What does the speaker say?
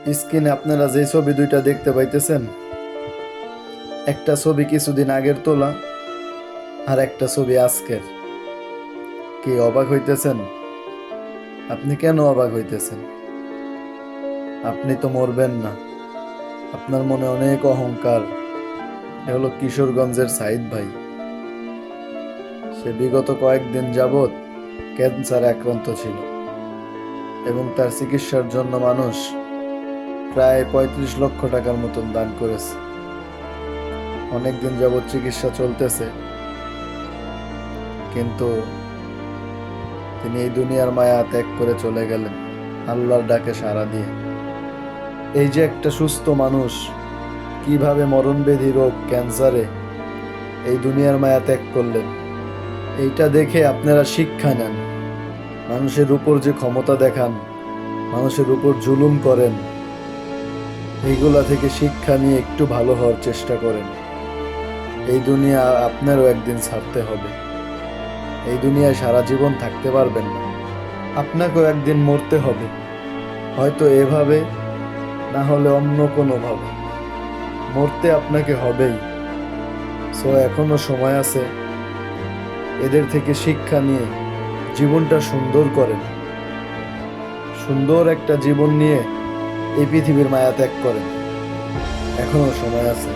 স্ক্রিনে আপনারা যে ছবি দুইটা দেখতে পাইতেছেন, একটা ছবি কিছুদিন আগের তোলা আর একটা ছবি আজকের। কি অবাক হইতেছেন? আপনি কেন অবাক হইতেছেন? আপনি তো মরবেন না। আপনার মনে অনেক অহংকার। এ হলো কিশোরগঞ্জের সাইদ ভাই। সে বিগত কয়েকদিন যাবৎ ক্যান্সারে আক্রান্ত ছিল এবং তার চিকিৎসার জন্য মানুষ প্রায় 35 লক্ষ টাকার মতন দান করেছে। অনেকদিন যাবৎ চিকিৎসা চলতেছে, কিন্তু তিনি এই দুনিয়ার মায়া ত্যাগ করে চলে গেলেন আল্লাহর ডাকে সাড়া দিয়ে। এই যে একটা সুস্থ মানুষ কিভাবে মরণব্যাধি রোগ ক্যান্সারে এই দুনিয়ার মায়া ত্যাগ করলেন, এইটা দেখে আপনারা শিক্ষা নেন। মানুষের উপর যে ক্ষমতা দেখান, মানুষের উপর জুলুম করেন, এইগুলা থেকে শিক্ষা নিয়ে একটু ভালো হওয়ার চেষ্টা করেন। এই দুনিয়া আপনারও একদিন ছাড়তে হবে। এই দুনিয়ায় সারা জীবন থাকতে পারবেন না, আপনাকেও একদিন মরতে হবে। হয়তো এভাবে, না হলে অন্য কোনোভাবে মরতে আপনাকে হবেই। সো এখনো সময় আছে, এদের থেকে শিক্ষা নিয়ে জীবনটা সুন্দর করেন। সুন্দর একটা জীবন নিয়ে এই পৃথিবীর মায়া ত্যাগ করেন। এখনো সময় আছে।